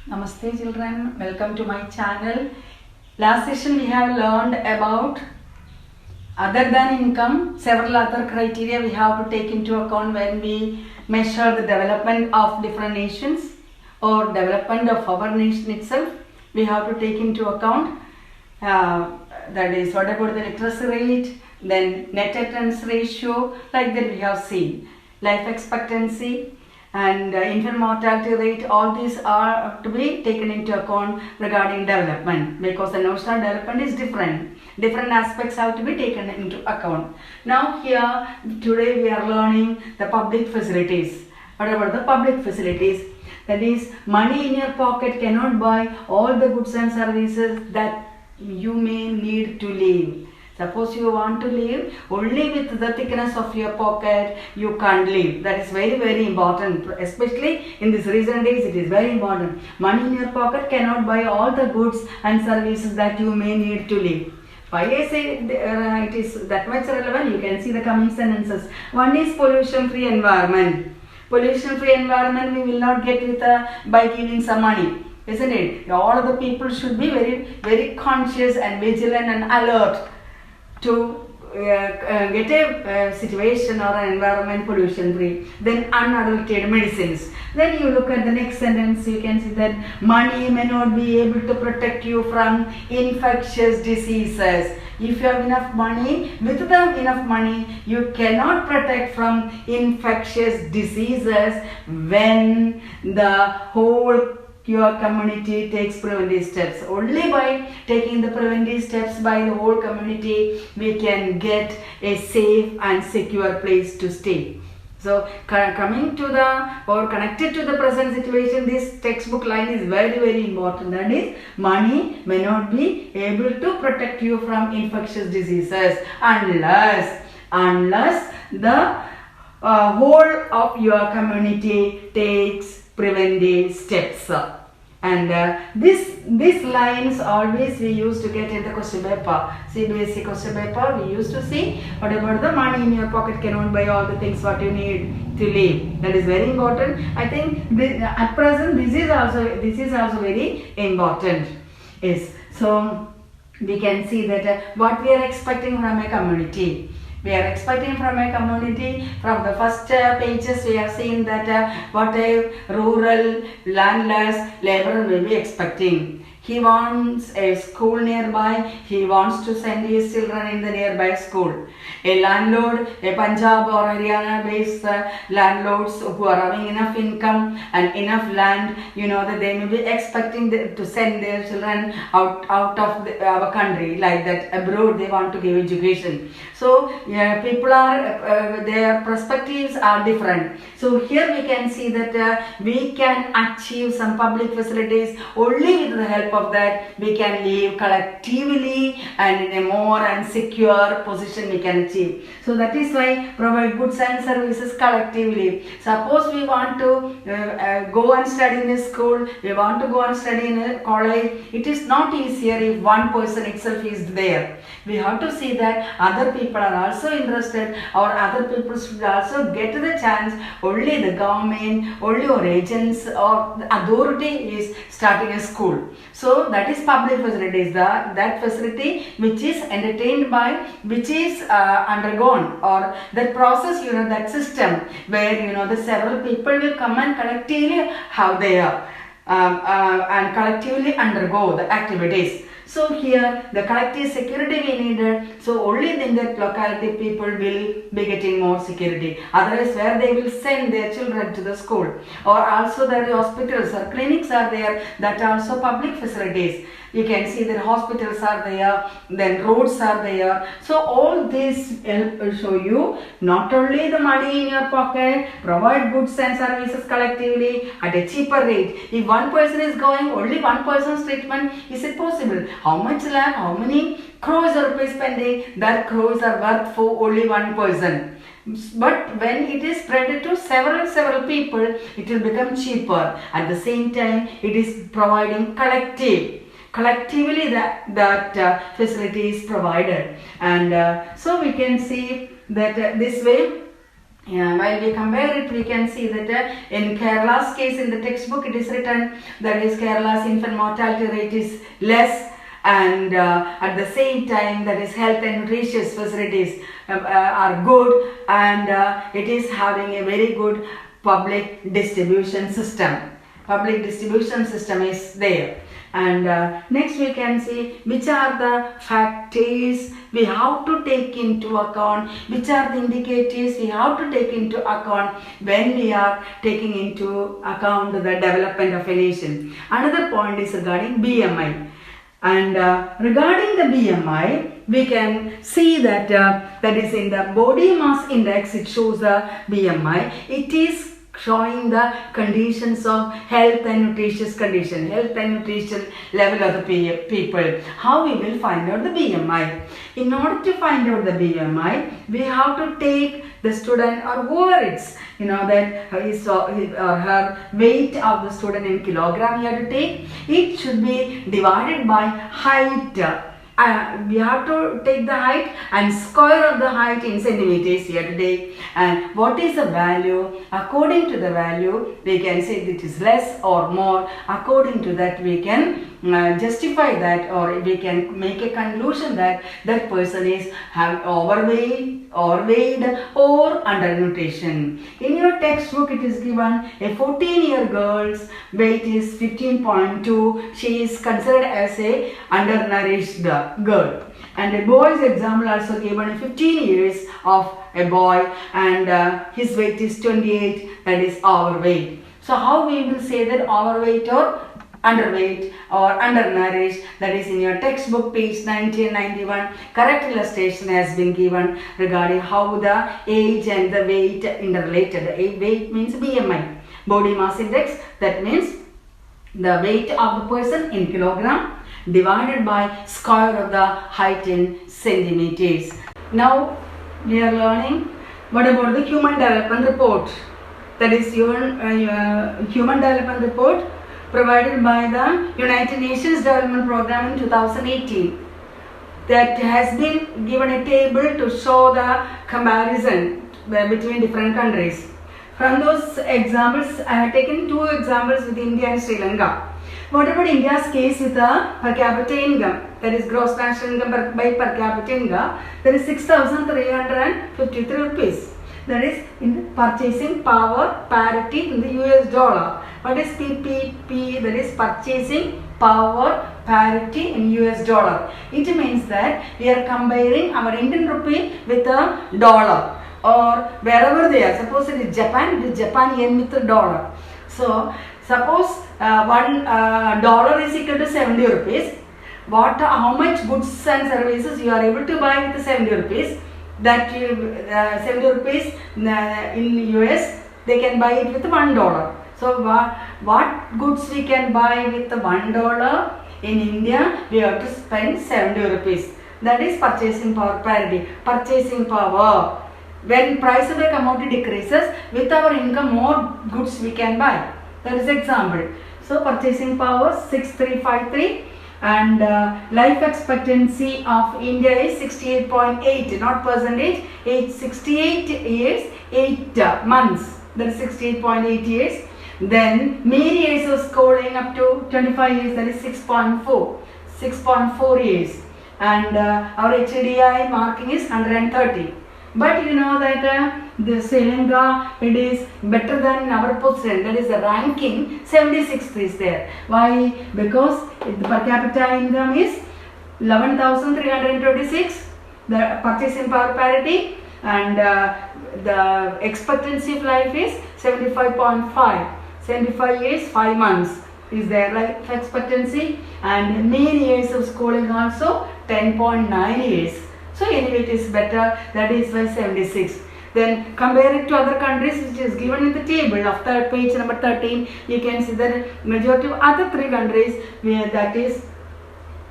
Namaste children, welcome to my channel. Last session we have learned about other than income, several other criteria we have to take into account when we measure the development of different nations or development of our nation itself. We have to take into account that is what about the literacy rate, then net attendance ratio, like that we have seen, life expectancy and infant mortality rate. All these are to be taken into account regarding development, because the national development is different aspects have to be taken into account. Now here today we are learning the public facilities. What about the public facilities? That is, money in your pocket cannot buy all the goods and services that you may need to live. Suppose you want to live, only with the thickness of your pocket you can't live. That is very important, especially in these recent days. It is very important. Money in your pocket cannot buy all the goods and services that you may need to live. Why I say it is that much relevant? You can see the coming sentences. One is pollution free environment. Pollution free environment we will not get with by giving some money, isn't it? All of the people should be very conscious and vigilant and alert to get a situation or an environment pollution free. Then unadulterated medicines. Then you look at the next sentence, you can see that money may not be able to protect you from infectious diseases. If you have enough money, with enough money, you cannot protect from infectious diseases when the whole your community takes preventive steps. Only by taking the preventive steps by the whole community we can get a safe and secure place to stay. So coming to the or connected to the present situation, this textbook line is very important. That is, money may not be able to protect you from infectious diseases unless the whole of your community takes preventive steps. And these lines always we used to get in the question paper, CBSE question paper. We used to see what about the money in your pocket cannot buy all the things what you need to live. That is very important. I think at present this is also very important. Yes. So we can see that what we are expecting from a community. We are expecting from a community, from the first pages we have seen that what a rural landless laborer will be expecting. He wants a school nearby, he wants to send his children in the nearby school. A landlord, a Punjab or Haryana based landlords who are having enough income and enough land, that they may be expecting to send their children out of our country, like that abroad they want to give education. So people are, their perspectives are different. So here we can see that we can achieve some public facilities only with the help of that. We can live collectively and in a more and secure position we can achieve. So that is why provide goods and services collectively. Suppose we want to go and study in a school, we want to go and study in a college. It is not easier if one person itself is there. We have to see that other people are also interested, or other people should also get the chance. Only the government, only our agents or the authority is starting a school. So that is public facilities. That facility which is entertained by, which is undergone, or that process, that system where the several people will come and collectively have their and collectively undergo the activities. So here the collective security we needed. So only in that locality people will be getting more security. Otherwise, where they will send their children to the school, or also there are hospitals or clinics are there, that are also public facilities. You can see that hospitals are there, then roads are there. So all this will show you not only the money in your pocket, provide goods and services collectively at a cheaper rate. If one person is going, only one person's treatment, is it possible? How much land, how many crores are rupees spending? That crores are worth for only one person. But when it is spread to several people, it will become cheaper. At the same time, it is providing collectively that facility is provided. And so we can see that this way While we compare it, we can see that in Kerala's case, in the textbook, it is written that is Kerala's infant mortality rate is less, and at the same time, that is health and nutritious facilities are good, and it is having a very good public distribution system. Public distribution system is there. And next we can see which are the factors we have to take into account, which are the indicators we have to take into account when we are taking into account the development of a nation. Another point is regarding BMI. And regarding the BMI, we can see that that is in the body mass index, it shows the BMI. It is showing the conditions of health and nutritious condition, health and nutrition level of the people. How we will find out the BMI? In order to find out the BMI, we have to take the student or whoever it's, that his or her weight of the student in kilogram you have to take. It should be divided by height. We have to take the height and square of the height in centimeters here today, and what is the value? According to the value we can say it is less or more. According to that we can justify that, or we can make a conclusion that that person is overweight or undernutrition. In your textbook it is given a 14-year girl's weight is 15.2. She is considered as a undernourished girl. And a boy's example also given 15 years of a boy, and his weight is 28, that is overweight. So how we will say that overweight or underweight or undernourished? That is in your textbook page 1991. Correct illustration has been given regarding how the age and the weight interrelated. Weight means BMI, body mass index. That means the weight of the person in kilogram divided by square of the height in centimeters. Now we are learning what about the Human Development Report. That is Human Development Report provided by the United Nations Development Program in 2018. That has been given a table to show the comparison between different countries. From those examples, I have taken two examples with India and Sri Lanka. What about India's case with the per capita income? That is gross national income by per capita income. That is 6,353 rupees. That is in the purchasing power parity in the US dollar. What is PPP? That is purchasing power parity in US dollar. It means that we are comparing our Indian rupee with a dollar, or wherever they are. Suppose it is Japan yen with a dollar. So suppose $1 is equal to 70 rupees. How much goods and services you are able to buy with 70 rupees? That 70 rupees in US, they can buy it with $1. So what goods we can buy with $1? In India, we have to spend 70 rupees. That is purchasing power parity. Purchasing power. When price of a commodity decreases, with our income more goods we can buy. That is example. So purchasing power 6353, and life expectancy of India is 68.8, not percentage. Age 68 years 8 months. That is 68.8 years. Then mean years of schooling up to 25 years. That is 6.4 years. And our HDI marking is 130. But you know that the Sri Lanka, it is better than our position. That is the ranking 76th is there. Why? Because the per capita income is 11,326. The purchasing power parity, and the expectancy of life is 75.5. 75 years 5 months is their life expectancy, and mean years of schooling also 10.9 years. So anyway, it is better, that is by 76. Then compare it to other countries, which is given in the table of third page number 13. You can see that majority of other 3 countries where that is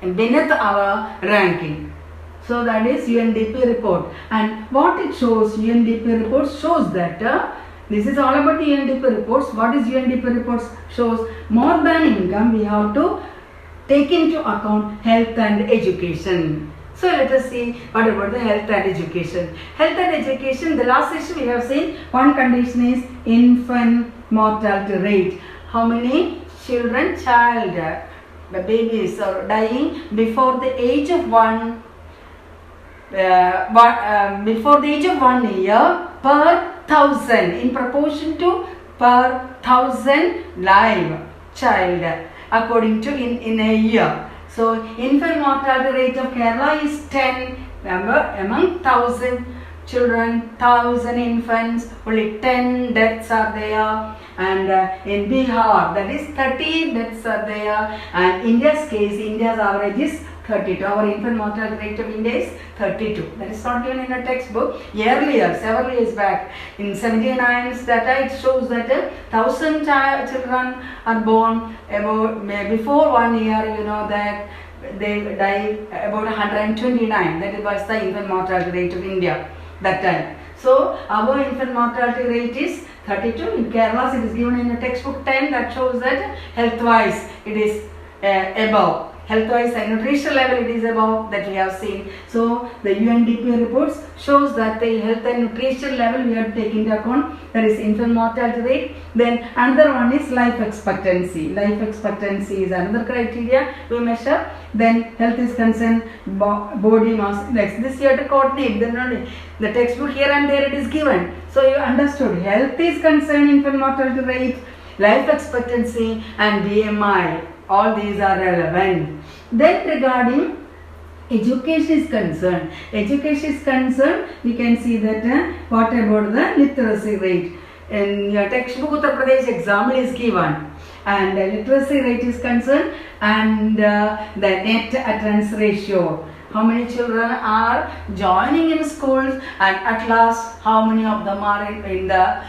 beneath our ranking. So that is UNDP report. And what it shows, UNDP report shows that this is all about the UNDP reports. What is UNDP reports? Shows more than income, we have to take into account health and education. So let us see what about the health and education. Health and education, the last session we have seen one condition is infant mortality rate. How many babies are dying before the age of 1 year per 1,000 in proportion to per 1,000 live child according to in a year. So infant mortality rate of Kerala is 10. Remember, among 1,000 children, 1,000 infants, only 10 deaths are there. And in Bihar, that is 30 deaths are there. And India's case, India's average is 32. Our infant mortality rate of India is 32. That is not given in a textbook. Earlier, several years back, in 79's data, it shows that 1,000 children are born before 1 year. You know that they die about 129. That was the infant mortality rate of India that time. So our infant mortality rate is 32. In Kerala, it is given in a textbook 10. That shows that health-wise it is above. Health-wise and nutrition level it is above, that we have seen. So the UNDP reports shows that the health and nutrition level we have to take into account. That is infant mortality rate. Then another one is life expectancy. Life expectancy is another criteria we measure. Then health is concerned body mass index. This you have to coordinate. Then only the textbook here and there it is given. So you understood. Health is concerned infant mortality rate, life expectancy and BMI. All these are relevant. Then regarding education is concerned, we can see that what about the literacy rate. In your textbook, Uttar Pradesh example is given, and literacy rate is concerned, and the net attendance ratio. How many children are joining in schools, and at last how many of them are in the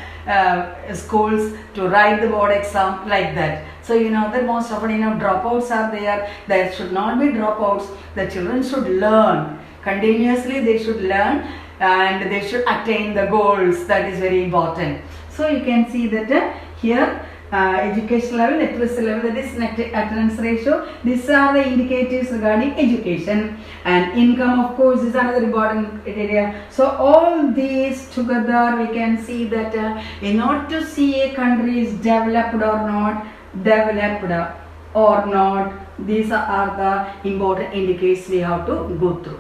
schools to write the board exam, like that. So you know that most often dropouts are there. There should not be dropouts. The children should learn continuously. They should learn and they should attain the goals. That is very important. So you can see that here education level, literacy level, that is net attendance ratio. These are the indicators regarding education, and income of course is another important area. So all these together we can see that in order to see a country is developed or not, these are the important indicators we have to go through.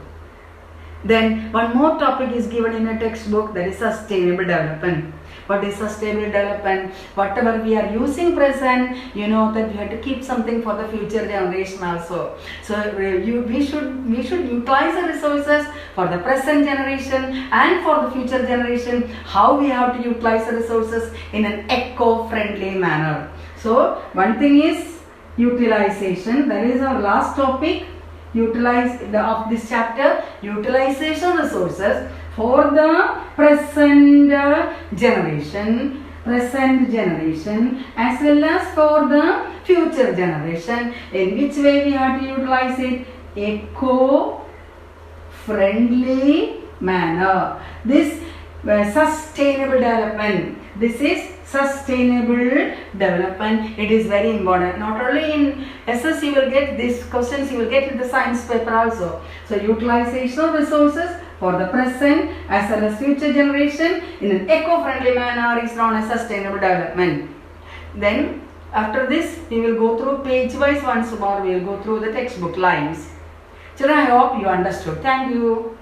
Then one more topic is given in a textbook, that is sustainable development. What is sustainable development? Whatever we are using present, you know that we have to keep something for the future generation also. So we should utilize the resources for the present generation and for the future generation. How we have to utilize the resources in an eco-friendly manner. So one thing is utilization. That is our last topic. Of this chapter, utilization resources for the present generation as well as for the future generation. In which way we have to utilize it? Eco-friendly manner. This sustainable development. This is sustainable development. It is very important. Not only in SS you will get these questions, you will get in the science paper also. So utilization of resources for the present as well as future generation in an eco-friendly manner is known as sustainable development. Then after this we will go through page wise once more. We will go through the textbook lines. Children, I hope you understood. Thank you.